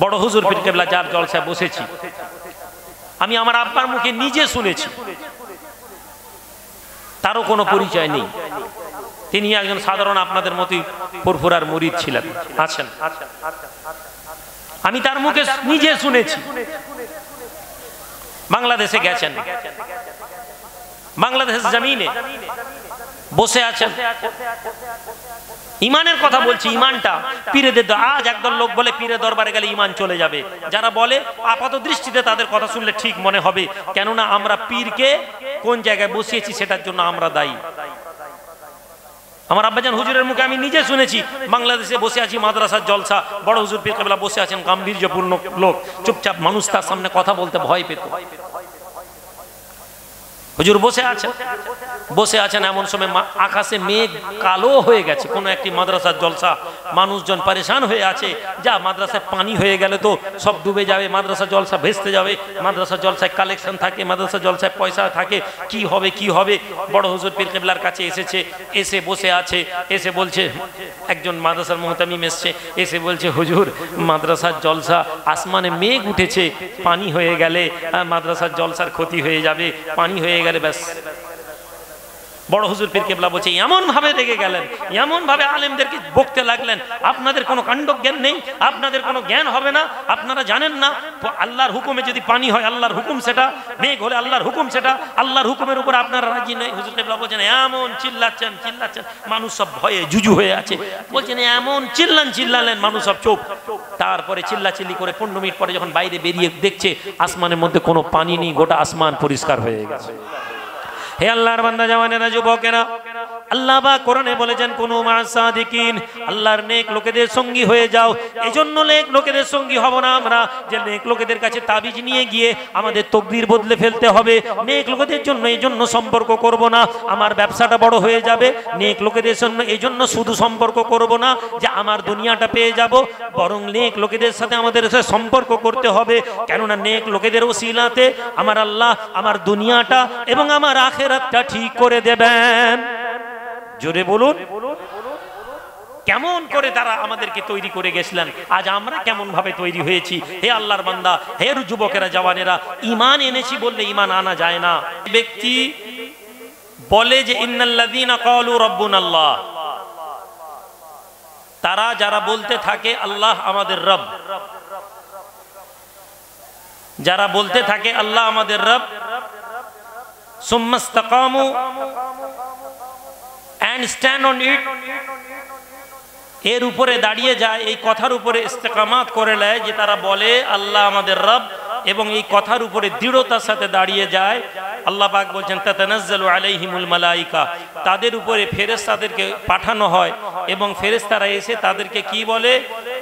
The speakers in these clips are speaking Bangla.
বড় হুজুর পীর কেবলা যার জলসায় বসেছি, আমি আমার আব্বার মুখে নিজে শুনেছি, তারও কোনো পরিচয় নেই। তিনি একজন সাধারণ আপনাদের মতোই ফুরফুরার মুরিদ ছিলেন, আছেন। আমি তার মুখে নিজে শুনেছি। বাংলাদেশে গেছেন, বাংলাদেশের জমিনে বসে আছেন, ইমানের কথা বলছি। ইমানটা পীরেদের, আজ একদল লোক বলে পীরের দরবারে গেলে ইমান চলে যাবে। যারা বলে আপাত দৃষ্টিতে তাদের কথা শুনলে ঠিক মনে হবে, কেননা আমরা পীরকে কোন জায়গায় বসিয়েছি সেটার জন্য আমরা দায়ী। আমার আব্বাজান হুজুরের মুখে আমি নিজে শুনেছি, বাংলাদেশে বসে আছি, মাদ্রাসার জলসা, বড় হুজুর পীর কেবলা বসে আছেন, গাম্ভীর্যপূর্ণ লোক, চুপচাপ মানুষ, তার সামনে কথা বলতে ভয় পেত। হুজুর বসে আছেন, এমন সময় আকাশে মেঘ কালো হয়ে গেছে। কোন একটি মাদ্রাসার জলসা, মানুষজন পরেশান হয়ে আছে, যা মাদ্রাসায় পানি হয়ে গেলে তো সব ডুবে যাবে, মাদ্রাসা জলসা ভেস্তে যাবে, মাদ্রাসা জলসায় কালেকশন থাকে, মাদ্রাসা জলসায় পয়সা থাকে, কি হবে। বড় হুজুর পীর কেবলার কাছে এসেছে, এসে বসে আছে, এসে বলছে, একজন মাদ্রাসার মুহতামিম এসছে, এসে বলছে, হুজুর মাদ্রাসার জলসা, আসমানে মেঘ উঠেছে, পানি হয়ে গেলে মাদ্রাসার জলসার ক্ষতি হয়ে যাবে, পানি হয়ে গেলে ব্যাস। বড় হুজুর পীর কেবলা বলছে, এমন ভাবে রেগে গেলেন, এমন ভাবে আলেমদেরকে বকতে লাগলেন, আপনাদের কোনো কাণ্ড জ্ঞান নেই, আপনাদের কোনো জ্ঞান হবে না, আপনারা জানেন না আল্লাহর হুকুমে যদি পানি হয় আল্লাহর হুকুম সেটা, মেঘ হলে আল্লাহর হুকুম সেটা, আল্লাহর হুকুমের উপর আপনারা রাজি নেই। হুজুর কেবলা বলছেন, এমন চিল্লাচ্ছেন, মানুষ সব ভয়ে জুজু হয়ে আছে। বলছেন এমন চিল্লালেন, মানুষ সব চুপ। তারপরে চিল্লাচিল্লি করে 15 মিনিট পরে যখন বাইরে বেরিয়ে দেখছে আসমানের মধ্যে কোনো পানি নেই, গোটা আসমান পরিষ্কার হয়ে গেছে। হে আল্লাহর বান্দা জওয়ানেরা, যুবকেরা, আল্লাহ পাক কোরআনে বলেছেন, কুনু মা'আস সাদিকিন, আল্লাহর নেক লোকেদের সঙ্গী হয়ে যাও। এজন্য নেক লোকেদের সঙ্গী হব না আমরা যে নেক লোকেদের কাছে তাবিজ নিয়ে গিয়ে আমাদের তকদির বদলে ফেলতে হবে। নেক লোকেদের জন্য এইজন্য সম্পর্ক করব না আমার ব্যবসাটা বড় হয়ে যাবে। নেক লোকেদের জন্য এইজন্য শুধু সম্পর্ক করব না যে আমার দুনিয়াটা পেয়ে যাব, বরং নেক লোকেদের সাথে আমাদের সাথে সম্পর্ক করতে হবে, কেননা নেক লোকেদের ওসিলাতে আমার আল্লাহ আমার দুনিয়াটা এবং আমার আখিরাতটা ঠিক করে দেবেন। জোরে বলুন, কেমন করে তারা আমাদেরকে তৈরি করে গেছিলেন, আজ আমরা কেমন ভাবে তৈরি হয়েছি। হে আল্লাহর বান্দা, হে যুবকেরা, জওয়ানেরা, ঈমান এনেছি বললে ঈমান আনা যায় না। ব্যক্তি বলে যে ইন্নাল্লাযীনা ক্বালু রাব্বুনাল্লাহ, তারা যারা বলতে থাকে আল্লাহ আমাদের রব, যারা বলতে থাকে আল্লাহ আমাদের রব, সুম্মা ইসতাকামু and stand on it, এর উপরে দাঁড়িয়ে যায়, এই কথার উপরে ইস্তেকামাত করে নেয় যে তারা বলে আল্লাহ আমাদের রব, এবং এই কথার উপরে দৃঢ়তার সাথে দাঁড়িয়ে যায়। আল্লাহ পাক বলছেন, তাতানাজ্জালু আলাইহিমুল মালাইকা, তাদের উপরে ফেরেশতাদেরকে পাঠানো হয় এবং ফেরেশতারা এসে তাদেরকে কি বলে,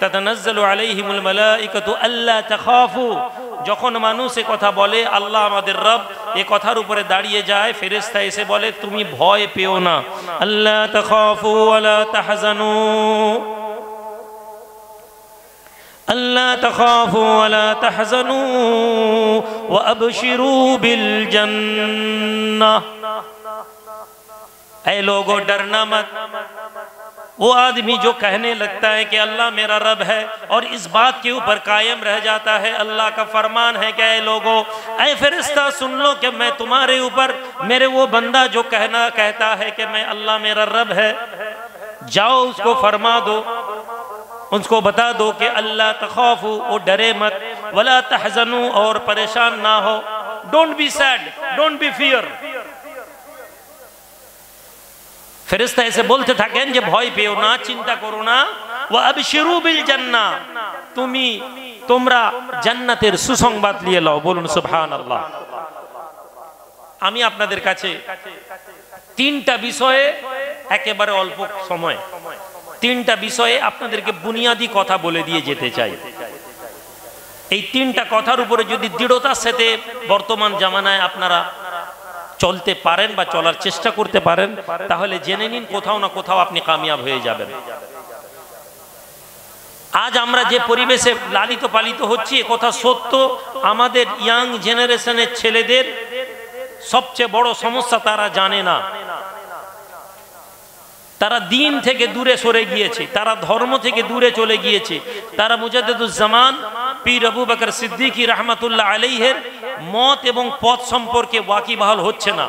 তাতানাজ্জালু আলাইহিমুল মালাইকাতু আল্লা তাখাফু। যখন মানুষ এ কথা বলে আল্লাহ আমাদের রব, এ কথার উপরে দাঁড়িয়ে যায়, ফেরেশতা এসে বলে তুমি ভয় পেও না, আল্লা তাখাফু ওয়ালা তাহজানু, আল্লা তাখাফু ওয়ালা তাহজানু ওয়া আবশিরু বিল জান্নাহ। ऐ लोगो डरना मत। वो आदमी जो कहने लगता है कि अल्लाह मेरा रब है और इस बात के ऊपर कायम रह जाता है, अल्लाह का फरमान है कि ऐ लोगो, ऐ फरिश्ता सुन लो कि मैं तुम्हारे ऊपर, मेरे वो बंदा जो कहता है कि मैं अल्लाह मेरा रब है, जाओ उसको फरमा दो, उसको बता दो कि अल्लाह तखाफू, वो डरे मत, वला तहजनू, और परेशान ना हो, don't be sad, don't be fear. ফেরেশতা এসে বলতে থাকেন যে ভয় পেও না, চিন্তা করো না, ওয়া আবশিরু বিল জান্নাহ, তোমরা জান্নাতের সুসংবাদ নিয়ে লও। বলুন সুবহানাল্লাহ। আমি আপনাদের কাছে তিনটা বিষয়ে, একেবারে অল্প সময়, তিনটা বিষয়ে আপনাদেরকে বুনিয়াদি কথা বলে দিয়ে যেতে চাই। এই তিনটা কথার উপরে যদি দৃঢ়তার সাথে বর্তমান জামানায় আপনারা চলতে পারেন বা চলার চেষ্টা করতে পারেন, তাহলে জেনে নিন কোথাও না কোথাও আপনি কামিয়াব হয়ে যাবেন। আজ আমরা যে পরিবেশে লালিত পালিত হচ্ছি, এ কথা সত্য। আমাদের ইয়াং জেনারেশনের ছেলেদের সবচেয়ে বড় সমস্যা তারা জানে না। তারা দিন থেকে দূরে সরে গিয়েছে, তারা ধর্ম থেকে দূরে চলে গিয়েছে, তারা মুজাদ্দিদুজ জামান পীর আবু বকর সিদ্দিকী রাহমাতুল্লাহ আলাইহির মত এবং পথ সম্পর্কে ওয়াকিবহাল হচ্ছে না।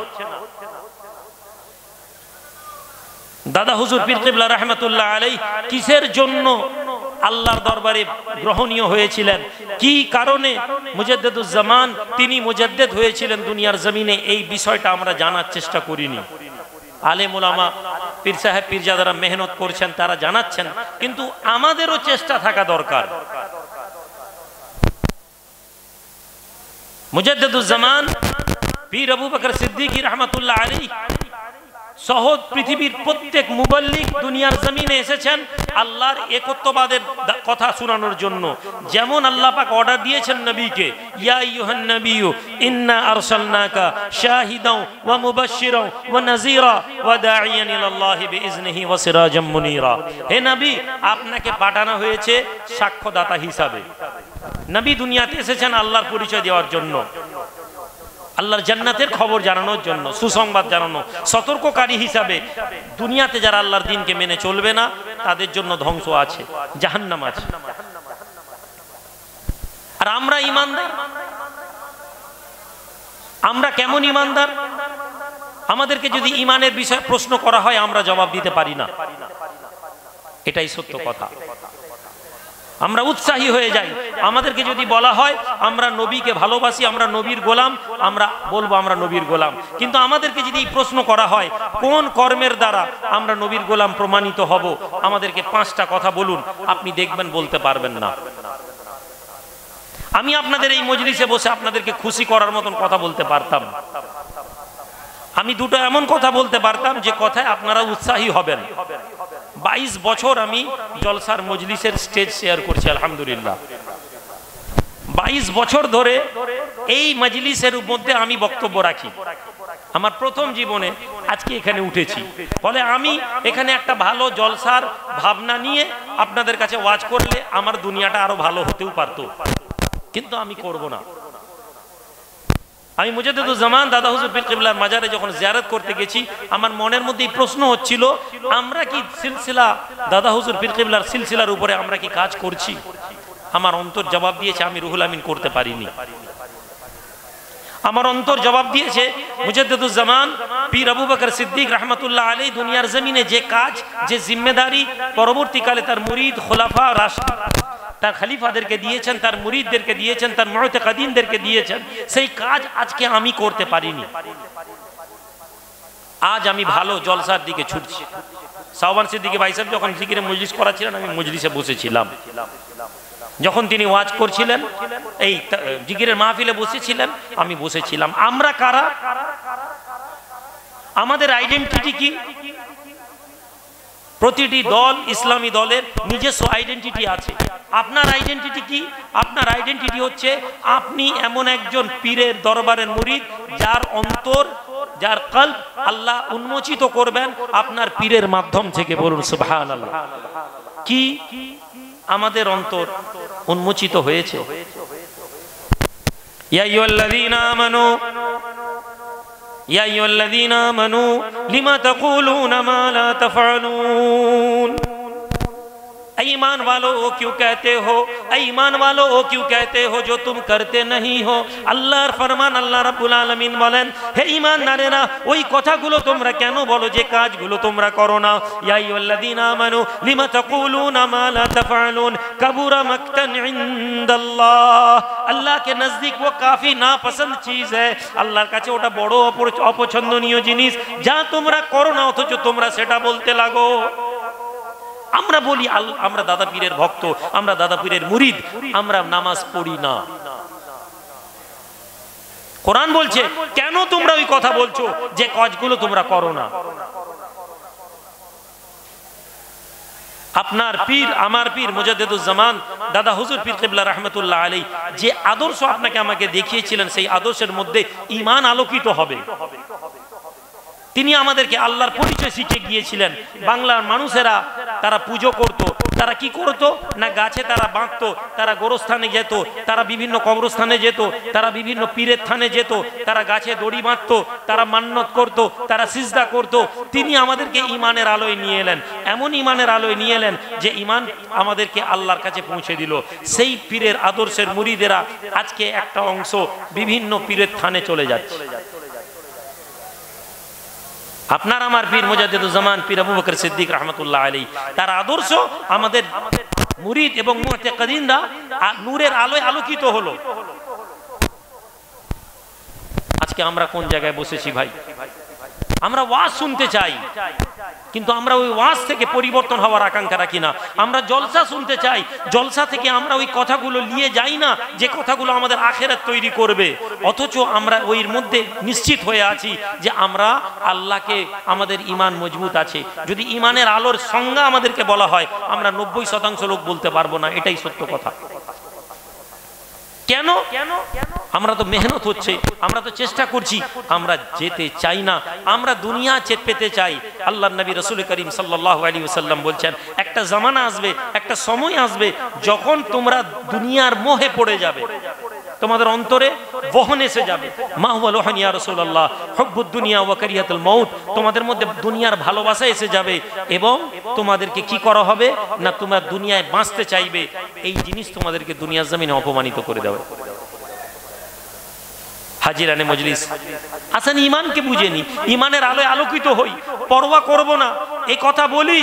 দাদা হুজুর পীর কিবলা রাহমাতুল্লাহ আলাইহি কিসের জন্য আল্লাহর দরবারে গ্রহণীয় হয়েছিলেন, কি কারণে মুজাদ্দিদুজ জামান তিনি মুজাদ্দিদ হয়েছিলেন দুনিয়ার জমিনে, এই বিষয়টা আমরা জানার চেষ্টা করিনি। আলেম উলামা পীর সাহেব পীরজাদারা মেহনত করছেন, তারা জানাচ্ছেন, কিন্তু আমাদেরও চেষ্টা থাকা দরকার। মুজাদ্দিদুজ জামান পীর আবু বকর সিদ্দিকী রাহমাতুল্লাহ আলাইহি সহ পৃথিবীর প্রত্যেক মুবাল্লিগ দুনিয়ার জমিনে এসেছেন আল্লাহর একত্ববাদের কথা শোনানোর জন্য। যেমন আল্লাহ পাক অর্ডার দিয়েছেন নবীকে, ইয়া আইয়ুহান নাবিয়্যু ইন্না আরসালনাকা শাহিদাও ওয়া মুবাশশিরাও ওয়া নাযীরা ওয়া দাঈয়ান ইলাল্লাহি বিইজনিহি ওয়া সিরাজাম মুনীরা। হে নবী, আপনাকে পাঠানো হয়েছে সাক্ষ্যদাতা হিসাবে। নবী দুনিয়াতে এসেছেন আল্লাহর পরিচয় দেওয়ার জন্য, আল্লাহর জান্নাতের খবর জানানোর জন্য, সুসংবাদ জানানো, সতর্ককারী হিসাবে। দুনিয়াতে যারা আল্লাহর দ্বীনকে মেনে চলবে না তাদের জন্য ধ্বংস আছে, জাহান্নাম আছে। আর আমরা ঈমানদার, আমরা কেমন ঈমানদার? আমাদেরকে যদি ঈমানের বিষয়ে প্রশ্ন করা হয় আমরা জবাব দিতে পারি না, এটাই সত্য কথা। আমরা উৎসাহী হয়ে যাই। আমাদেরকে যদি বলা হয় আমরা নবীকে ভালোবাসি, আমরা নবীর গোলাম, আমরা বলবো আমরা নবীর গোলাম। কিন্তু আমাদেরকে যদি প্রশ্ন করা হয় কোন কর্মের দ্বারা আমরা নবীর গোলাম প্রমাণিত হব, আমাদেরকে 5টা কথা বলুন, আপনি দেখবেন বলতে পারবেন না। আমি আপনাদের এই মজলিসে বসে আপনাদেরকে খুশি করার মতন কথা বলতে পারতাম। আমি দুটো এমন কথা বলতে পারতাম যে কথায় আপনারা উৎসাহী হবেন। 22 বছর আমি জলসার মজলিসের স্টেজ শেয়ার করছি, আলহামদুলিল্লাহ। 22 বছর ধরে এই মজলিসের মধ্যে আমি বক্তব্য রাখি। আমার প্রথম জীবনে আজকে এখানে উঠেছি, ফলে আমি এখানে একটা ভালো জলসার ভাবনা নিয়ে আপনাদের কাছে ওয়াজ করলে আমার দুনিয়াটা আরো ভালো হতেও পারতো, কিন্তু আমি করব না। আমি মুজাদ্দিদুজ জামান দাদা হুজুর পীর কিবলার মাজারে যখন জিয়ারত করতে গেছি, আমার মনের মধ্যে প্রশ্ন হচ্ছিল, আমরা কি সিলসিলা দাদা হুজুর পীর কিবলার সিলসিলার উপরে আমরা কি কাজ করছি? আমার অন্তর জবাব দিয়েছে আমি রুহুল আমিন করতে পারিনি। আমার অন্তর জবাব দিয়েছে মুজাদ্দিদুজ জামান পীর আবু বকর সিদ্দিক রাহমাতুল্লাহ আলাইহি দুনিয়ার জমিনে যে কাজ, যে জিম্মেদারি পরবর্তীকালে তার মুরিদ খোলাফা তার খলিফাদেরকে দিয়েছেন, তার মুরিদদেরকে দিয়েছেন, তার মুতাকাদ্দিমদেরকে দিয়েছেন, সেই কাজ আজকে আমি করতে পারিনি। আজ আমি ভালো জলসার দিকে ছুটছি। শাওবান সিদ্দিকী ভাই সাহেব যখন জিকিরে মজলিস করাছিলেন আমি মজলিসে বসেছিলাম, যখন তিনি ওয়াজ করছিলেন এই জিকিরের মাহফিলে বসেছিলেন আমি বসেছিলাম। আমরা কারা? আমাদের আইডেন্টিটি কি? প্রতিটি দল, ইসলামী দলের নিজস্ব আইডেন্টিটি আছে। আপনার আইডেন্টিটি কি? আপনার আইডেন্টিটি হচ্ছে আপনি এমন একজন পীরের দরবারের মুরিদ যার অন্তর, যার কলব আল্লাহ উন্মোচিত করবেন আপনার পীরের মাধ্যম থেকে। বলুন সুবহানাল্লাহ। কি আমাদের অন্তর উন্মোচিত হয়েছে? ইয়া আইয়ুহাল্লাযীনা আমানু या अय्युहल्लज़ीना आमनू लिमा तक़ूलूना मा ला तफ़अलून। ईमान वालों क्यों कहते हो, ईमान वालों क्यों कहते हो जो तुम करते नहीं हो। আল্লাহর ফরমান, আল্লাহ রাব্বুল আলামিন বলেন, হে ঈমানদারেরা ওই কথাগুলো তোমরা কেন বলো যে কাজগুলো তোমরা করো না। ইয়া আইয়ুহাল্লাযীনা আমানু লিমা তাকুলুনা মা লা তাফআলুন কাবুরা মাকতান ইনদাল্লাহ। আল্লাহ के नजदीक वो काफी नापसंद चीज है, আল্লাহর কাছে ওটা বড় অপছন্দনীয় জিনিস যা তোমরা করো না অথচ তোমরা সেটা বলতে লাগো। আমরা বলি আমরা দাদা পীরের ভক্ত, আমরা দাদা পীরের মুরিদ, আমরা নামাজ পড়ি না। কোরআন বলছে কেন তোমরা ওই কথা বলছো যে কাজগুলো তোমরা করো না। আপনার পীর, আমার পীর মুজাদ্দিদুজ জামান দাদা হুজুর পীর কিবলা রাহমাতুল্লাহ আলাইহি যে আদর্শ আপনাকে আমাকে দেখিয়েছিলেন, সেই আদর্শের মধ্যে ঈমান আলোকিত হবে। তিনি আমাদেরকে আল্লাহর পরিচয় শিখে গিয়েছিলেন। বাংলার মানুষেরা তারা পুজো করত, তারা কি করতো না গাছে তারা বাঁধতো, তারা গোরস্থানে যেত, তারা বিভিন্ন কবরস্থানে যেত, তারা বিভিন্ন পীরের থানে যেত, তারা গাছে দড়ি বাঁধতো, তারা মান্নত করত, তারা সিজদা করত। তিনি আমাদেরকে ইমানের আলোয় নিয়ে এলেন, এমন ইমানের আলোয় নিয়ে এলেন যে ইমান আমাদেরকে আল্লাহর কাছে পৌঁছে দিল। সেই পীরের আদর্শের মুরিদেরা আজকে একটা অংশ বিভিন্ন পীরের থানে চলে যাচ্ছে। আপনার আমার পীর মুজাদ্দিদুজ্জামান পীর আবু বকর সিদ্দিক রাহমাতুল্লাহ আলাইহি, তার আদর্শ আমাদের মুরিদ এবং মুতাকাদ্দিমরা নূরের আলোয় আলোকিত হলো। আজকে আমরা কোন জায়গায় বসেছি ভাই? আমরা ওয়াজ শুনতে চাই, কিন্তু আমরা ওই ওয়াজ থেকে পরিবর্তন হওয়ার আকাঙ্ক্ষা রাখি না। আমরা জলসা শুনতে চাই, জলসা থেকে আমরা ওই কথাগুলো নিয়ে যাই না যে কথাগুলো আমাদের আখিরাত তৈরি করবে। অথচ আমরা ওইর মধ্যে নিশ্চিত হয়ে আছি যে আমরা আল্লাহকে, আমাদের ঈমান মজবুত আছে। যদি ঈমানের আলোর সংজ্ঞা আমাদেরকে বলা হয়, আমরা 90% লোক বলতে পারবো না, এটাই সত্য কথা। কেন? আমরা তো মেহনত হচ্ছে, আমরা তো চেষ্টা করছি, আমরা যেতে চাই না, আমরা দুনিয়া পেতে চাই। আল্লাহর নবী রাসূল করিম সাল্লাল্লাহু আলাইহি ওয়াসাল্লাম বলছেন, একটা জামানা আসবে, একটা সময় আসবে যখন তোমরা দুনিয়ার মোহে পড়ে যাবে, তোমাদের অন্তরে বহন এসে যাবে। মা হুয়া লোহান ইয়া রাসূলুল্লাহ, হুব্বুদ দুনিয়া ওয়া কারিয়াতুল মাউত, তোমাদের মধ্যে দুনিয়ার ভালোবাসা এসে যাবে এবং তোমাদেরকে কি করা হবে না, তোমরা দুনিয়ায় বাঁচতে চাইবে। এই জিনিস তোমাদেরকে দুনিয়ার জমিনে অপমানিত করে দেবে। হাজিরানে মজলিস, আসেন ঈমানকে বুঝে নি, ঈমানের আলোয় আলোকিত হই, পরোয়া করব না, এই কথা বলি।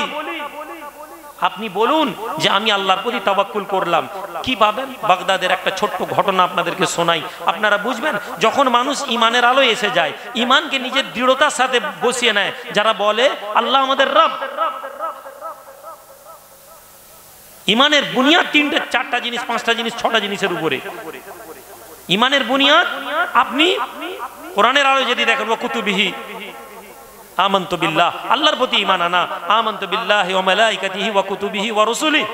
আপনি বলুন যে আমি আল্লাহর প্রতি তাওয়াক্কুল করলাম। কি পাবেন? বাগদাদের একটা ছোট্ট ঘটনা আপনাদেরকে শোনাই, আপনারা বুঝবেন। যখন মানুষ ঈমানের আলোয় এসে যায়, ঈমানকে নিজের দৃঢ়তার সাথে বসিয়ে নেয়, যারা বলে আল্লাহ আমাদের রব। ঈমানের বুনিয়াদ তিনটে, চারটা জিনিস, পাঁচটা জিনিস, ছটা জিনিসের উপরে ঈমানের বুনিয়াদ। আপনি কোরআনের আলোয় যদি দেখেন, ওয়া কুতুবিহি আমানতু বিল্লাহ, আল্লাহর প্রতি ঈমান আনা, আমানতু বিল্লাহি ওয়া মালাইকাতিহি ওয়া কুতুবিহি ওয়া রাসূলিহি।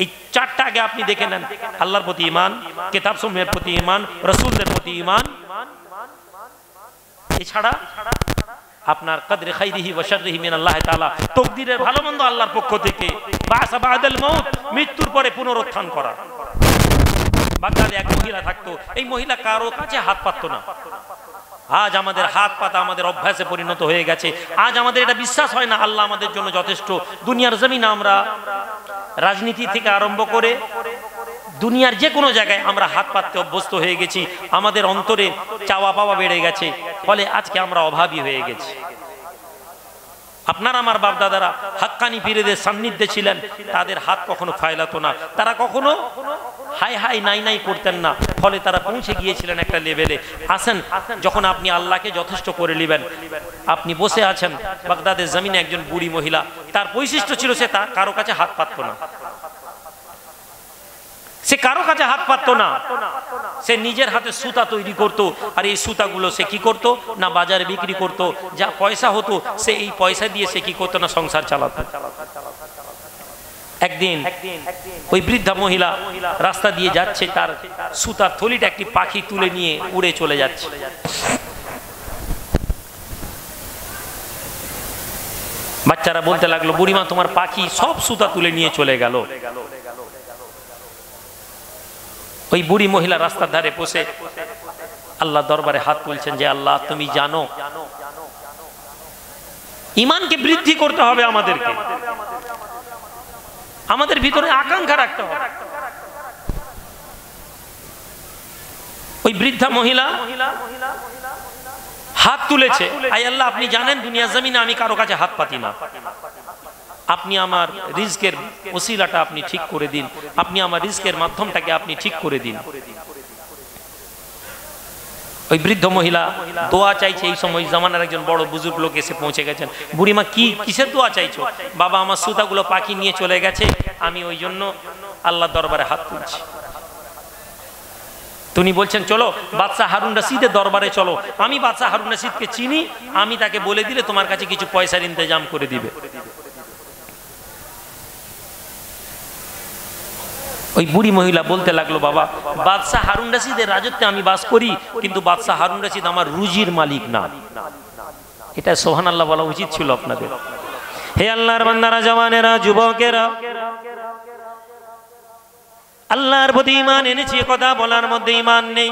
এই চারটা আগে আপনি দেখে নেন, আল্লাহর প্রতি ঈমান, কিতাব সমূহের প্রতি ঈমান, রাসূলদের প্রতি ঈমান। এছাড়া আপনার কদরে খাইরিহি ওয়া শাররিহি মিনাল্লাহি তাআলা, তাকদীরের ভালো মন্দ আল্লাহর পক্ষ থেকে, বাসা বাদাল মাউত, মৃত্যুর পরে পুনরুত্থান করা। বাগদাদে এক মহিলা থাকতো, এই মহিলা কারো কাছে হাত পাততো না। আজ আমাদের হাত পাতা আমাদের অভ্যাসে পরিণত হয়ে গেছে। আজ আমাদের এটা বিশ্বাস হয় না আল্লাহ আমাদের জন্য যথেষ্ট। দুনিয়ার জমিনে আমরা রাজনীতি থেকে আরম্ভ করে দুনিয়ার যে কোনো জায়গায় আমরা হাত পাততে অভ্যস্ত হয়ে গেছি। আমাদের অন্তরে চাওয়া পাওয়া বেড়ে গেছে, ফলে আজকে আমরা অভাবী হয়ে গেছি। আপনার আমার বাপ দাদারা হাক্কানি পীরদের সান্নিধ্যে ছিলেন, তাদের হাত কখনো ফায়লাতো না, তারা কখনো হাই হাই নাই নাই করতেন না, ফলে তারা পৌঁছে গিয়েছিলেন একটা লেভেলে। আসেন, যখন আপনি আল্লাহকে যথেষ্ট করে নেবেন, আপনি বসে আছেন বাগদাদের জমিনে, একজন বুড়ি মহিলা, তার বৈশিষ্ট্য ছিল সে কারো কাছে হাত পাততো না, সে কারো কাছে হাত পাততো না। সে নিজের হাতে সুতা তৈরি করত, আর এই সুতাগুলো সে কি করত না বাজারে বিক্রি করত। যা পয়সা হতো সে এই পয়সা দিয়ে সে কি করতো না সংসার চালাতো। একদিন ওই বৃদ্ধা মহিলা রাস্তা দিয়ে যাচ্ছে, তার সুতার থলিটা একটি পাখি তুলে নিয়ে উড়ে চলে যাচ্ছে। বাচ্চারা বলতে লাগলো, বুড়িমা তোমার পাখি সব সুতা তুলে নিয়ে চলে গেল। ওই বুড়ি মহিলা রাস্তার ধারে বসে আল্লাহ দরবারে হাত তুলছেন যে আল্লাহ তুমি জানো। ঈমানকে বৃদ্ধি করতে হবে আমাদেরকে, আমাদের ভিতরে আকাঙ্ক্ষা রাখতে হবে। ওই বৃদ্ধা মহিলা হাত তুলেছে, আয় আল্লাহ আপনি জানেন দুনিয়া জমিনে আমি কারো কাছে হাত পাতি না, আপনি আমার রিজকের ওসিলাটা আপনি ঠিক করে দিন, আপনি আমার রিজকের মাধ্যমটাকে আপনি ঠিক করে দিন। ওই বৃদ্ধ মহিলা দোয়া চাইছে। এই সময় জামানার একজন বড় বুজুর্গ লোক এসে পৌঁছে গেছেন। বুড়িমা কি কিসের দোয়া চাইছো? বাবা আমার সুতাগুলো পাখি নিয়ে চলে গেছে, আমি ওই জন্য আল্লাহ দরবারে হাত তুলছি। তিনি বলছেন চলো বাদশাহ হারুন রশিদের দরবারে চলো, আমি বাদশাহ হারুন রশিদকে চিনি, আমি তাকে বলে দিলে তোমার কাছে কিছু পয়সার ইন্তজাম করে দিবে। ওই বুড়ি মহিলা বলতে লাগলো, বাবা বাদশাহ হারুন রশিদের রাজত্বে আমি বাস করি, কিন্তু বাদশাহ হারুন রশিদ আমার রুজির মালিক না। এটা সুবহানাল্লাহ বলা উচিত ছিল আপনাদের। হে আল্লাহর বান্দারা, জওয়ানেরা, যুবকেরা, আল্লাহর প্রতি ঈমান এনেছি কথা বলার মধ্যে ঈমান নেই,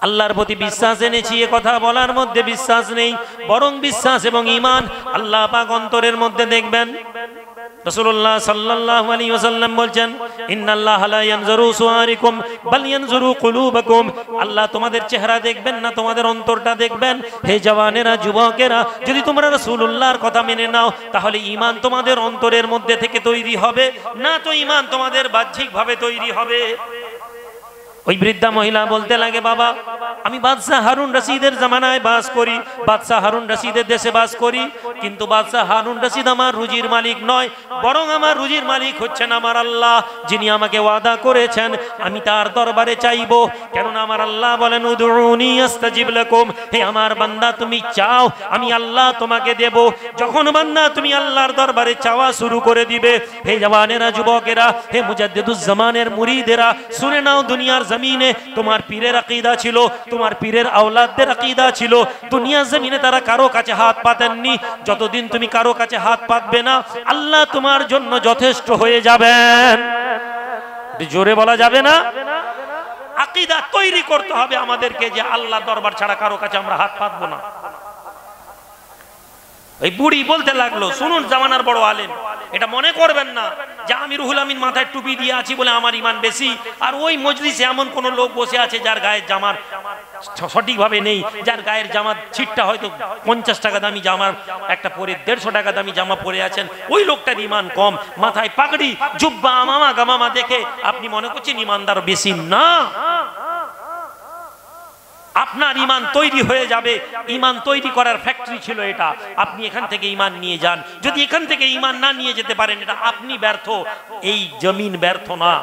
আল্লাহর প্রতি বিশ্বাস এনেছি এ কথা বলার মধ্যে বিশ্বাস নেই, বরং বিশ্বাস এবং ঈমান আল্লাহ পাক অন্তরের মধ্যে দেখবেন। রাসূলুল্লাহ সাল্লাল্লাহু আলাইহি ওয়াসাল্লাম বলেন, ইন্নাল্লাহা লা ইয়ানজুরু সুওয়ারিকুম বাল ইয়ানজুরু কুলুবাকুম। আল্লাহ তোমাদের চেহারা দেখবেন না, তোমাদের অন্তরটা দেখবেন। হে জওয়ানেরা, যুবকেরা, যদি তোমরা রাসূলুল্লাহর কথা মেনে নাও তাহলে ঈমান তোমাদের অন্তরের মধ্যে থেকে তৈরি হবে, না তো ঈমান তোমাদের বাহ্যিকভাবে তৈরি হবে। ওই বৃদ্ধা মহিলা বলতে লাগে, বাবা আমি বাদশাহ হারুন রশিদের জামানায় বাস করি, বাদশাহ হারুন রশিদের দেশে বাস করি, কিন্তু বাদশাহ হারুন রশিদ আমার রুজির মালিক নয়, বরং আমার রুজির মালিক হচ্ছেন আমার আল্লাহ, যিনি আমাকে ওয়াদা করেছেন আমি তার দরবারে চাইবো। কেননা আমার আল্লাহ বলেন, উদউনি আস্তাজিব লাকুম। হে আমার বান্দা, তুমি চাও আমি আল্লাহ তোমাকে দেব। যখন বান্দা তুমি আল্লাহর দরবারে চাওয়া শুরু করে দিবে, হে জওয়ানেরা, যুবকেরা, হে মুজাদ্দিদুজ জামানের মুরিদেরা, শুনে নাও, দুনিয়ার জমিনে তোমার পীরের আকীদা ছিল, তোমার পীরের আওলাদদের আকীদা ছিল, দুনিয়ার জমিনে তারা কারো কাছে হাত পাতেননি। যতদিন তুমি কারো কাছে হাত পাতবে না, আল্লাহ তোমার জন্য যথেষ্ট হয়ে যাবেন। জোরে বলা যাবে না? আকীদা তৈরি করতে হবে আমাদেরকে যে আল্লাহ দরবার ছাড়া কারো কাছে আমরা হাত পাতবো না। এই বুড়ি বলতে লাগলো, শুনুন জামানার বড় আলেম, এটা মনে করবেন না যে আমি রুহুল আমিন মাথায় টুপি দিয়ে আছি বলে আমার ঈমান বেশি, আর ওই মজলিসে এমন কোন লোক বসে আছে যার গায়ের জামার সঠিকভাবে নেই, যার গায়ের জামার ছিটটা হয়তো 50 টাকা দামি জামার একটা পরে 150 টাকা দামি জামা পরে আছেন, ওই লোকটার ঈমান কম। মাথায় পাগড়ি, জুব্বা, আমামা গামামা দেখে আপনি মনে করছেন ঈমানদার বেশি না। আপনার ঈমান তৈরি হয়ে যাবে। ঈমান তৈরি করার ফ্যাক্টরি ছিল এটা। আপনি এখান থেকে ঈমান নিয়ে যান। যদি এখান থেকে ঈমান না নিয়ে যেতে পারেন, এটা আপনি ব্যর্থ, এই জমিন ব্যর্থ না।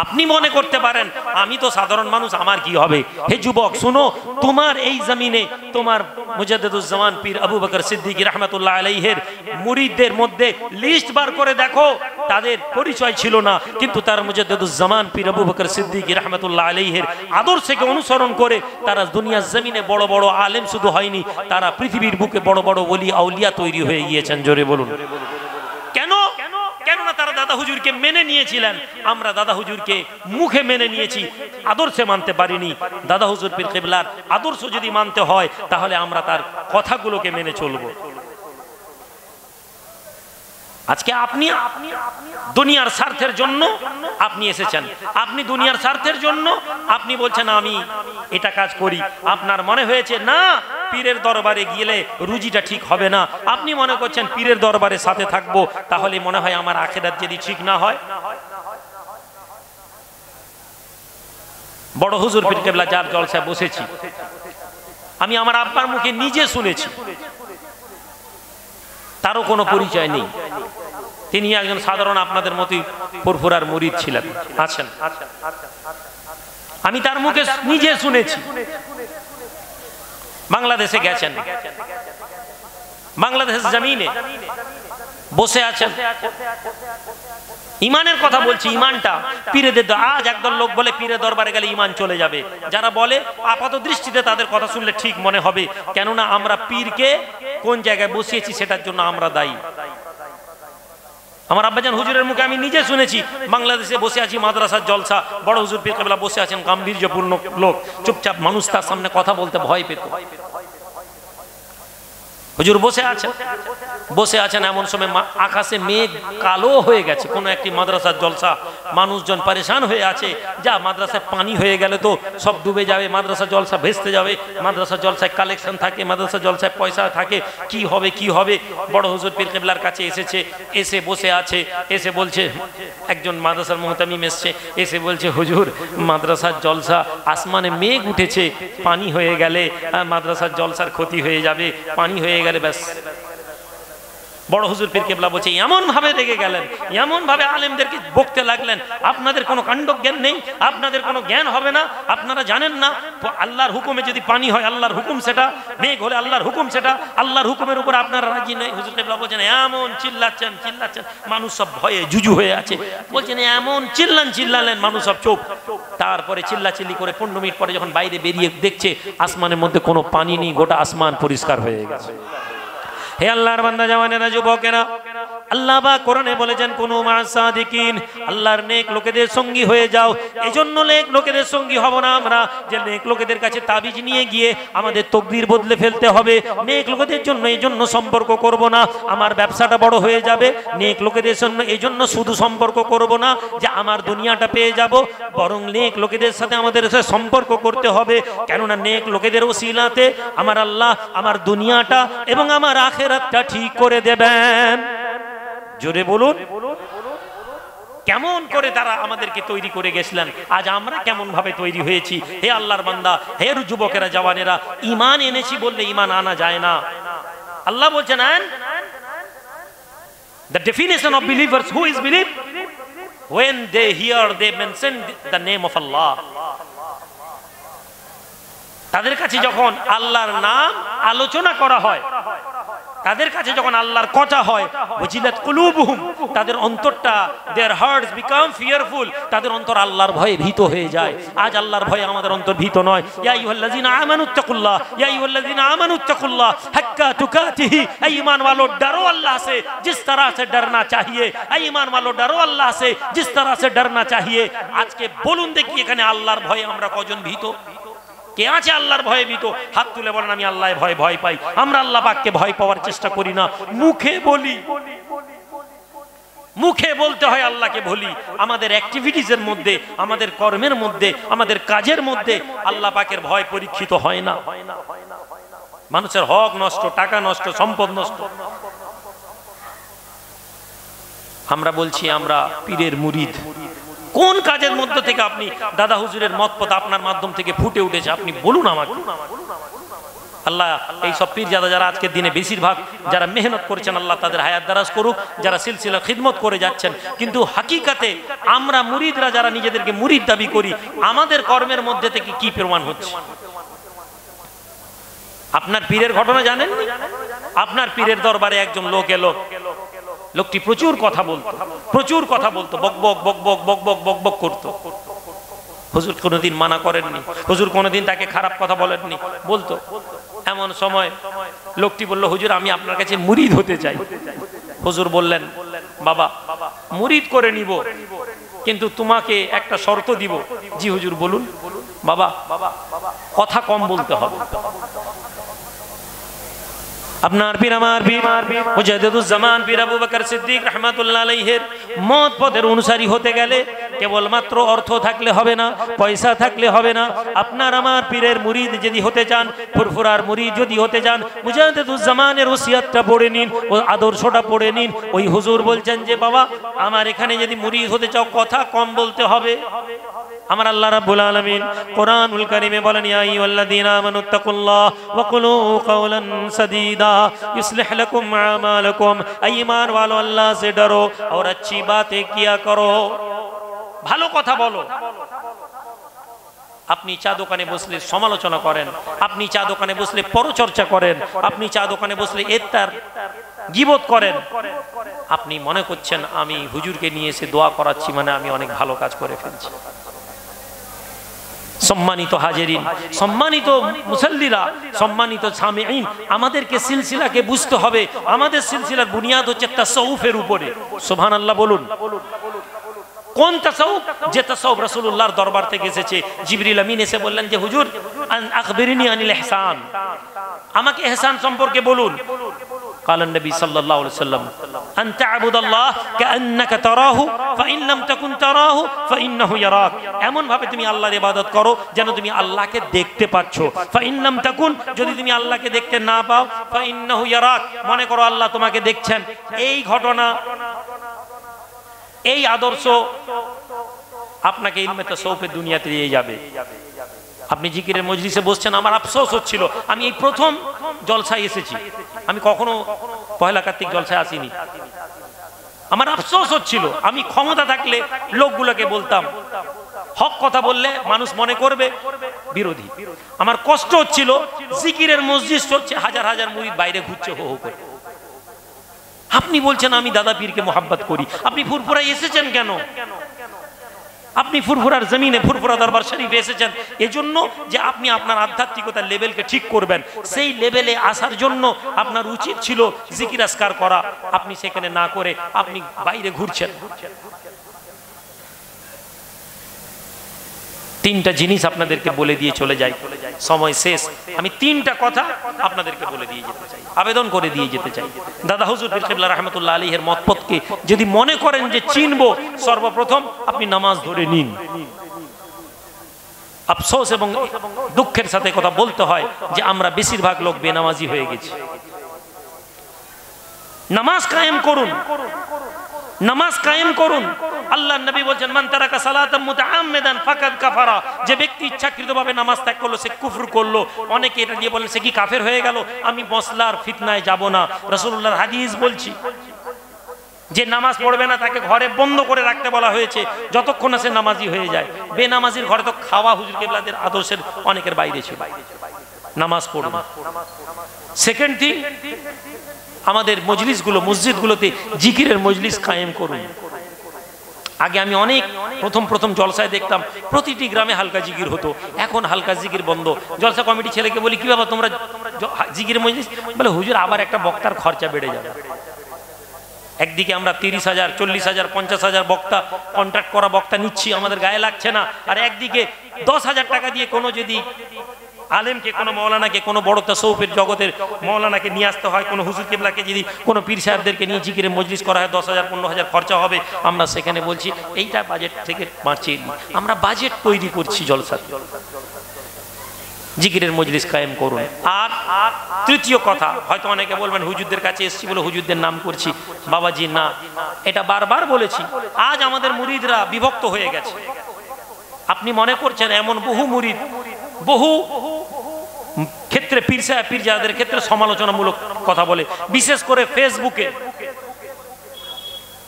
আপনি মনে করতে পারেন আমি তো সাধারণ মানুষ, আমার কি হবে। হে যুবক, শুনো, তোমার এই জমিনে তোমার মুজাদ্দিদুজ জামান পীর আবু বকর সিদ্দিক রাহমাতুল্লাহ আলাইহির মুরিদদের মধ্যে লিস্ট বার করে দেখো, তাদের পরিচয় ছিল না, কিন্তু তার মুজাদ্দিদুজ জামান পীর আবু বকর সিদ্দিক রাহমাতুল্লাহ আলাইহির আদর্শকে অনুসরণ করে তারা দুনিয়ার জমিনে বড় বড় আলেম শুধু হয়নি, তারা পৃথিবীর বুকে বড় বড় ওলি আউলিয়া তৈরি হয়ে গিয়েছেন। জোরে বলুন কেন? কেননা তারা দাদা হুজুরকে মেনে নিয়েছিলেন, আমরা দাদা হুজুরকে মুখে মেনে নিয়েছি, আদর্শে মানতে পারিনি। দাদা হুজুর পীর কিবলার আদর্শ যদি মানতে হয় তাহলে আমরা তার কথাগুলোকে মেনে চলবো। আজকে আপনি দুনিয়ার স্বার্থের জন্য আপনি এসেছেন, আপনি দুনিয়ার স্বার্থের জন্য আপনি বলছেন আমি এটা কাজ করি। আপনার মনে হয়েছে না পীরের দরবারে গেলে রুজিটা ঠিক হবে না, আপনি মনে করছেন পীরের দরবারে সাথে থাকবো, তাহলে মনে হয় আমার আখিরাত যদি ঠিক না হয়। বড় হুজুর পীর কিবলা যার জলসায় বসেছি, আমি আমার আব্বার মুখে নিজে শুনেছি, তারও কোনো পরিচয় নেই। তিনি একজন সাধারণ আপনাদের মতোই ফুরফুরার মুরিদ ছিলেন, আছেন। আমি তার মুখে নিজে শুনেছি। বাংলাদেশে গেছেন, বাংলাদেশের জমিনে বসে আছেন, ইমানের কথা বলছি, ইমানটা পীরেদের। আজ একদল লোক বলে পীরের দরবারে গেলে ইমান চলে যাবে। যারা বলে আপাত দৃষ্টিতে তাদের কথা শুনলে ঠিক মনে হবে, কেননা আমরা পীরকে কোন জায়গায় বসিয়েছি সেটার জন্য আমরা দায়ী। আমার আব্বাজান হুজুরের মুখে আমি নিজে শুনেছি, বাংলাদেশে বসে আছি, মাদ্রাসার জলসা, বড় হুজুর পীর কিবলা বসে আছেন, গাম্ভীর্যপূর্ণ লোক, চুপচাপ মানুষ তার সামনে কথা বলতে ভয় পেত। হুজুর বসে আছেন এমন সময় আকাশে মেঘ কালো হয়ে গেছে। কোন একটি মাদ্রাসার জলসা, মানুষজন পরেশান হয়ে আছে, যা মাদ্রাসায় পানি হয়ে গেলে তো সব ডুবে যাবে, মাদ্রাসা জলসা ভেস্তে যাবে, মাদ্রাসা জলসায় কালেকশন থাকে, মাদ্রাসা জলসায় পয়সা থাকে, কি হবে কি হবে। বড় হুজুর পীর কিবলার কাছে এসেছে, এসে বসে আছে, এসে বলছে, একজন মাদ্রাসার মুহতামিম এসছে, এসে বলছে হুজুর মাদ্রাসার জলসা, আসমানে মেঘ উঠেছে, পানি হয়ে গেলে মাদ্রাসার জলসার ক্ষতি হয়ে যাবে, পানি হয়ে গেলে ব্যাস বড় হুজুর পীর কেবলা বলছে এমন ভাবে রেগে গেলেন, এমন ভাবে আলেমদেরকে বকতে লাগলেন, আপনাদের কোনো কাণ্ড জ্ঞান নেই, আপনাদের কোনো জ্ঞান হবে না, আপনারা জানেন না আল্লাহর হুকুমে যদি পানি হয় আল্লাহর হুকুম সেটা, মেঘ হলে আল্লাহর হুকুম সেটা, আল্লাহর হুকুমের উপর আপনারা রাজি নেই। হুজুর কেবলা বলছেন এমন চিল্লাচ্ছেন, মানুষ সব ভয়ে জুজু হয়ে আছে, বলছেন এমন চিল্লালেন, মানুষ সব চুপ। তারপরে চিল্লাচিল্লি করে 15 মিনিট পরে যখন বাইরে বেরিয়ে দেখছে আসমানের মধ্যে কোনো পানি নেই, গোটা আসমান পরিষ্কার হয়ে গেছে। হে আল্লাহর বান্দা জওয়ানেরা, যুবকেরা, আল্লাহ পাক কোরআনে বলেছেন কুনু মা'আস সাদিকিন, আল্লাহর নেক লোকেদের সঙ্গী হয়ে যাও। এজন্য নেক লোকেদের সঙ্গী হব না আমরা যে নেক লোকেদের কাছে তাবিজ নিয়ে গিয়ে আমাদের তকদির বদলে ফেলতে হবে। নেক লোকেদের জন্য এজন্য সম্পর্ক করব না আমার ব্যবসাটা বড় হয়ে যাবে। নেক লোকেদের জন্য এজন্য শুধু সম্পর্ক করব না যে আমার দুনিয়াটা পেয়ে যাব, বরং নেক লোকেদের সাথে আমাদের সাথে সম্পর্ক করতে হবে। কেননা নেক লোকেদের ওসিলাতে আমার আল্লাহ আমার দুনিয়াটা এবং আমার আখিরাতটা ঠিক করে দেবেন। জোরে বলুন, কেমন করে তারা আমাদেরকে তৈরি করে গেছিলেন, আজ আমরা কেমন ভাবে তৈরি হয়েছি। হে আল্লাহর বান্দা, হে যুবকেরা, জওয়ানেরা, ঈমান এনেছি বললে ঈমান আনা যায় না। আল্লাহ বলছেন the definition of believers, who is belief? When they hear, they mention the name of Allah. তাদের কাছে যখন আল্লাহর নাম আলোচনা করা হয়, তাদের কাছে যখন আল্লাহর কথা হয়, ওয়াজিলাত কুলুবুহুম, তাদের অন্তরটা, their hearts become fearful, তাদের অন্তর আল্লাহর ভয়ে ভীত হয়ে যায়। আজ আল্লাহর ভয়ে আমাদের অন্তর ভীত নয়। ইয়া আইয়ুহাল্লাযিনা আমানুত্তাকুল্লাহ, ইয়া আইয়ুহাল্লাযিনা আমানুত্তাকুল্লাহ হাক্কা তুকাতিহি, এই ঈমান वालों डरो अल्लाह से जिस तरह से डरना चाहिए। এই ঈমান वालों डरो अल्लाह से जिस तरह से डरना चाहिए। আজকে বলুন দেখি এখানে আল্লাহর ভয়ে আমরা কজন ভীত? কে আছে আল্লাহর ভয়ে ভীত? হাত তুলে বলেন আমি আল্লাহর ভয়ে ভয় পাই। আমরা আল্লাহ পাককে ভয় পাওয়ার চেষ্টা করি না, মুখে বলি, মুখে বলতে হয় আল্লাহকে বলি। আমাদের অ্যাক্টিভিটিজের মধ্যে, আমাদের কর্মের মধ্যে, আমাদের কাজের মধ্যে আল্লাহ পাকের ভয় পরীক্ষিত হয় না। মানুষের হক নষ্ট, টাকা নষ্ট, সম্পদ নষ্ট। আমরা বলছি আমরা পীরের মুরিদ। কোন কাজের মধ্যে থেকে আপনি দাদা হুজুরের মতপথ আপনার মাধ্যম থেকে ফুটে উঠেছে আপনি বলুন আমাকে। আল্লাহ এই সব পীরজাদা যারা আজকের দিনে বেশিরভাগ যারা মেহনত করেছেন আল্লাহ তাদের হায়াত দারাজ করুক, যারা সিলসিলা খিদমত করে যাচ্ছেন। কিন্তু হাকিকাতে আমরা মুরিদরা যারা নিজেদেরকে মুরিদ দাবি করি, আমাদের কর্মের মধ্যে থেকে কি প্রমাণ হচ্ছে? আপনার পীরের ঘটনা জানেন? আপনার পীরের দরবারে একজন লোক এলো, লোকটি প্রচুর কথা বলতো, বক বক বক বক বক বক বক বক করতো। হুজুর কোনোদিন মানা করেননি, হুজুর কোনোদিন তাকে খারাপ কথা বলেননি, বলতো। এমন সময় লোকটি বলল, হুজুর আমি আপনার কাছে মুরিদ হতে চাই। হুজুর বললেন, বাবা মুরিদ করে নিব, কিন্তু তোমাকে একটা শর্ত দিব। জি হুজুর বলুন। বাবা কথা কম বলতে হবে। আপনার পীর আমার পীর মুজাদ্দিদুজ্জামান পীর আবু বকর সিদ্দিক রাহমাতুল্লাহ আলাইহির মত পথের অনুসারী হতে গেলে কেবলমাত্র অর্থ থাকলে হবে না, পয়সা থাকলে হবে না। আপনার আমার পীরের মুরিদ যদি হতে চান, ফুরফুরার মুরিদ যদি হতে চান, মুজাদ্দিদুজ্জামানের ওসিয়তটা পড়ে নিন, ও আদর্শটা পড়ে নিন। ওই হুজুর বলছেন যে বাবা আমার এখানে যদি মুরিদ হতে চাও কথা কম বলতে হবে। আমার আল্লাহ রাব্বুল আলামিন কোরআনুল কারীমে বলেন, ইয়া আইয়ুহাল্লাযীনা আমানুত্তাকুল্লাহ ওয়া কুলু কাওলান সাদীদা ইসলিহ লাকুম আমালাকুম। ঈমান वालों अल्लाह से डरो और अच्छी बातें किया करो। ভালো কথা বলো। আপনি চা দোকানে বসলে সমালোচনা করেন, আপনি চা দোকানে বসলে পরচর্চা করেন, আপনি চা দোকানে বসলে এত্তার গীবত করেন, আপনি মনে করছেন আমি হুজুরকে নিয়ে এসে দোয়া করাচ্ছি মানে আমি অনেক ভালো কাজ করে ফেলছি। সম্মানিত হাজিরিন, সম্মানিত মুসাল্লিরা, সম্মানিত সামিঈন, আমাদেরকে সিলসিলাকে বুঝতে হবে। আমাদের সিলসিলার বুনিয়াদ হচ্ছে তাসাউফের উপরে। সুবহানাল্লাহ বলুন। কোন তাসাউফ? যে তাসাউফ রাসূলুল্লাহর দরবার থেকে এসেছে। জিবরিল আমিন এসে বললেন যে হুজুর আখবিরনি আনিল ইহসান, আমাকে ইহসান সম্পর্কে বলুন। قال النبي صلى الله عليه وسلم أن تعبد الله كأنك تراه فإن لم تكن تراه فإنه يراك। এমন ভাবে তুমি আল্লাহর ইবাদত করো যেন তুমি আল্লাহকে দেখতে পাচ্ছো। فإن لم تكن, যদি তুমি আল্লাহকে দেখতে না পাও, فإنه يراك, মনে করো আল্লাহ তোমাকে দেখছেন। এই ঘটনা, এই আদর্শ আপনাকে ইলমে তাসাউফের দুনিয়াতে নিয়ে যাবে। আপনি জিকিরের মজলিসে বসছেন, আমার আফসোস হচ্ছিল, আমি এই প্রথম জলসায় এসেছি, আমি কখনো পহেলা কার্তিক জলসায় আসিনি। আমার আফসোস হচ্ছিল, আমি ক্ষমতা থাকলে লোকগুলোকে বলতাম, হক কথা বললে মানুষ মনে করবে বিরোধী। আমার কষ্ট হচ্ছিল, জিকিরের মসজিদ চলছে, হাজার হাজার মুরিদ বাইরে ঘুরছে হো হো করে। আপনি বলছেন আমি দাদা পীরকে মোহাব্বত করি, আপনি ফুরফুরায় এসেছেন কেন? আপনি ফুরফুরার জমিনে, ফুরফুরা দরবার শরীফে এসেছেন এজন্য যে আপনি আপনার আধ্যাত্মিকতার লেভেলকে ঠিক করবেন। সেই লেভেলে আসার জন্য আপনার উচিত ছিল জিকির আসকার করা, আপনি সেখানে না করে আপনি বাইরে ঘুরছেন। তিনটা জিনিস আপনাদেরকে বলে দিয়ে চলে যাই, সময় শেষ। আমি তিনটা কথা আপনাদেরকে বলে দিয়ে যেতে চাই, আবেদন করে দিয়ে যেতে চাই। দাদা হুজুর পীর কেবলা রাহমাতুল্লাহ আলাইহির মতপথকে যদি মনে করেন যে চিনবো, সর্বপ্রথম আপনি নামাজ ধরে নিন। আফসোস এবং দুঃখের সাথে কথা বলতে হয় যে আমরা বেশিরভাগ লোক বেনামাজি হয়ে গেছি। নামাজ কায়েম করুন, নামাজ কায়েম করুন। আল্লাহ নবী বলেন, মান তারাকা সালাতাম মুতাআম্মিদান ফাকাদ কাফারা, যে ব্যক্তি ইচ্ছাকৃতভাবে নামাজ ত্যাগ করলো সে কুফর করলো। অনেকে এটা নিয়ে বলেন সে কি কাফের হয়ে গেল? আমি মশলার ফিতনায় যাব না। রাসূলুল্লাহর হাদিস বলছি, যে নামাজ পড়বে না তাকে ঘরে বন্ধ করে রাখতে বলা হয়েছে যতক্ষণ না সে নামাজি হয়ে যায়। বেনামাজির ঘরে তো খাওয়া হুজুর কেবলাদের আদর্শের অনেকের বাইরে ছিল। নামাজ পড়ুন। সেকেন্ড থিং, আমাদের মজলিসগুলো, মসজিদগুলোতে জিকিরের মজলিস কায়েম করুন। আগে আমি অনেক প্রথম জলসায় দেখতাম প্রতিটি গ্রামে হালকা জিকির হতো, এখন হালকা জিকির বন্ধ। জলসা কমিটি ছেলেকে বলি, কি বাবা তোমরা জিকির মজলিস? বলে হুজুর আবার একটা বক্তার খরচা বেড়ে যাবে। একদিকে আমরা 30,000, 40,000, 50,000 বক্তা, কন্ট্রাক্ট করা বক্তা নিচ্ছি, আমাদের গায়ে লাগছে না। আর একদিকে 10,000 টাকা দিয়ে কোনো যদি আলেমকে, কোনো মৌলানাকে, কোনো বড় তাসাউফের জগতের মৌলানাকে নিয়ে আসতে হয়, কোনো হুজুর কেবলাকে যদি কোনো পীর সাহেবদেরকে নিয়ে জিকিরে মজলিস করা হয়, 10,000, 15,000 খরচা হবে। আমরা সেখানে বলছি এইটা বাজেট থেকে বাঁচিয়ে দিই। আমরা বাজেট তৈরি করছি জলসার। জিকিরের মজলিস কায়েম করুন। আর তৃতীয় কথা, হয়তো অনেকে বলবেন হুজুরদের কাছে এসেছি বলে হুজুরদের নাম করছি। বাবাজি না, এটা বারবার বলেছি। আজ আমাদের মুরিদরা বিভক্ত হয়ে গেছে। আপনি মনে করছেন এমন বহু মুরিদ, বহু ক্ষেত্রে পীর সাহেব পীরজাদাদের ক্ষেত্রে সমালোচনামূলক কথা বলে, বিশেষ করে ফেসবুকে।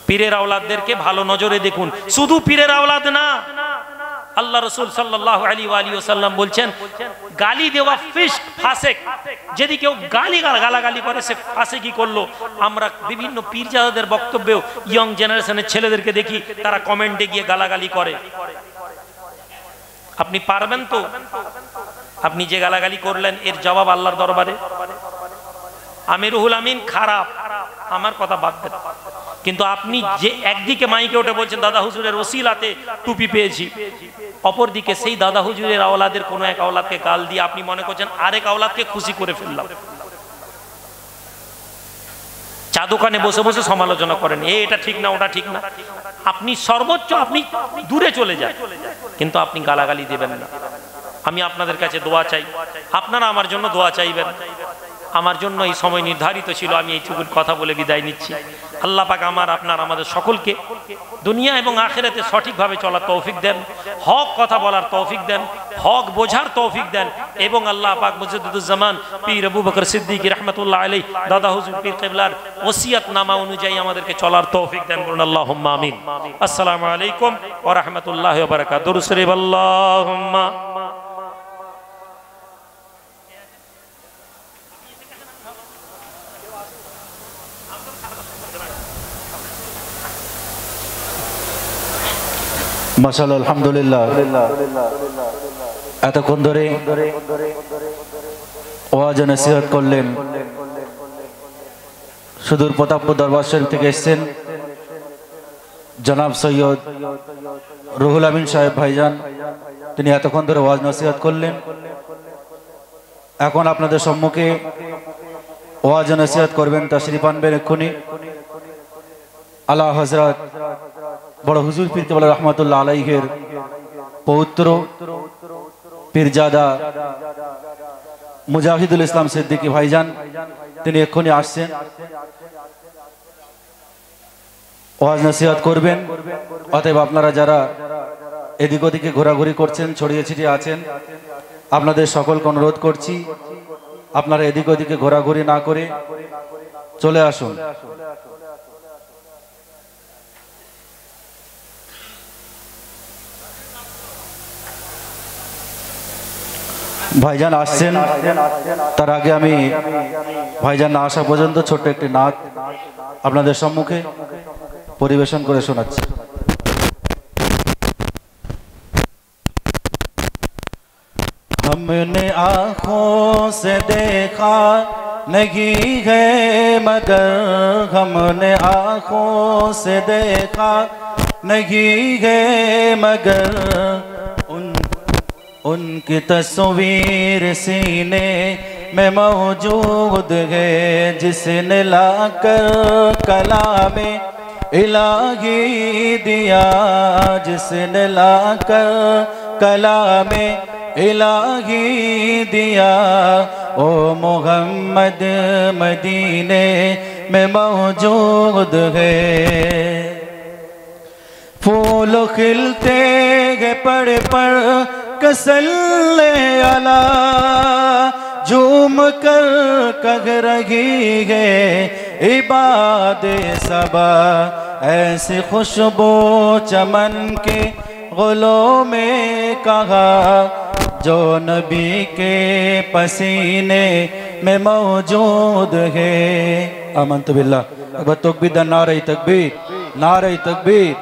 পীরের আওলাদদেরকে ভালো নজরে দেখুন। শুধু পীরের আওলাদ না, আল্লাহ রাসূল সাল্লাল্লাহু আলাইহি ওয়াসাল্লাম বলছেন, গালি দেওয়া ফিস্ক, ফাসেক। যদি কেউ গালাগালি করে সে ফাসেকি করলো। আমরা বিভিন্ন পীরজাদাদের বক্তব্যেও ইয়ং জেনারেশনের ছেলেদেরকে দেখি তারা কমেন্টে গিয়ে গালাগালি করে। আপনি পারবেন তো? আপনি যে গালাগালি করলেন এর জবাব আল্লাহর দরবারে? আমিরুল আমিন খারাপ, আমার কথা বাদ দেন, কিন্তু আপনি যে একদিকে মাইকে উঠে বলছেন দাদা হুজুরের ওসিলাতে টুপি পেয়েছি, অপরদিকে সেই দাদা হুজুরের আওলাদের কোনো এক আওলাদকে গাল দিয়ে আপনি মনে করছেন আরেক আওলাদকে খুশি করে ফেললাম। চা দোকানে বসে বসে সমালোচনা করেন, এটা ঠিক না, ওটা ঠিক না। আপনি সর্বোচ্চ আপনি দূরে চলে যান, কিন্তু আপনি গালাগালি দেবেন না। আমি আপনাদের কাছে দোয়া চাই, আপনারা আমার জন্য দোয়া চাইবেন। আমার জন্য এই সময় নির্ধারিত ছিল, আমি এইটুকুর কথা বলে বিদায় নিচ্ছি। আল্লাহ পাক আমাদের সকলকে দুনিয়া এবং আখিরাতে সঠিকভাবে চলার তৌফিক দেন, হক কথা বলার তৌফিক দেন, হক বোঝার তৌফিক দেন, এবং আল্লাহ পাক মুজাদ্দিদুজ্জামান পীর আবু বকর সিদ্দিক রাহমাতুল্লাহ আলাইহি দাদা হুজুর পীর কিবলার ওসিয়ত নামা অনুযায়ী আমাদেরকে চলার তৌফিক দেন। বলুন আল্লাহুম্মা আমিন। আসসালামু আলাইকুম ওয়া রাহমাতুল্লাহি ওয়া বারাকাতুহু। দুরূদ শরীফ আল্লাহুম্মা মাশাআল্লাহ, আলহামদুলিল্লাহ। এতক্ষণ ধরে ওয়াজ ও নসিহত করলেন, সুদূর প্রতাপপুর দরবার শরীফ থেকে এসেছেন জনাব সৈয়দ রুহুল আমিন সাহেব ভাইজান। তিনি এতক্ষণ ধরে ওয়াজ নসিহত করলেন। এখন আপনাদের সম্মুখে ওয়াজ ও নসিহত করবেন, তাশরীফ আনবেন এক্ষুনি আলা হযরত বড় হুজুর পীর কেবলা রহমাতুল্লাহ আলাইহির পৌত্র পীরজাদা মুজাহিদুল ইসলাম সিদ্দিকী ভাইজান। তিনি এক্ষুনি আসছেন, ওয়াজ নসিহত করবেন। অতএব আপনারা যারা এদিক ওদিকে ঘোরাঘুরি করছেন, ছড়িয়ে ছিটিয়ে আছেন, আপনাদের সকলকে অনুরোধ করছি আপনারা এদিক ওদিকে ঘোরাঘুরি না করে চলে আসুন। ভাইজান আসছেন, তার আগে আমি ভাইজান না আসা পর্যন্ত ছোট্ট একটি নাচ আপনাদের সম্মুখে পরিবেশন করে শোনাচ্ছি। हमने आँखों से देखा नहीं है मगर हमने आँखों से देखा नहीं है मगर उनकी तस्वीर सीने में मौजूद है जिसने लाकर कलामे इलाही दिया, जिसने लाकर कलामे इलाही दिया। ओ मोहम्मद मदीने में मौजूद है। फूल खिलते हैं पड़ पड़ कसल्ले अला, झूम कर कह रही है इबादे सबा। ऐसी खुशबू चमन के गुलों में कहा जो नबी के पसीने में मौजूद है। आमंतु बिल्लाह। एक बार तकबीर, नारे तकबीर, नारे तकबीर।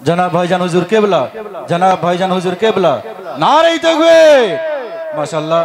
जनाब भाईजान हुजूर केबला, जनाब भाईजान हुजूर केबला, नारे तकबीर। माशाअल्लाह।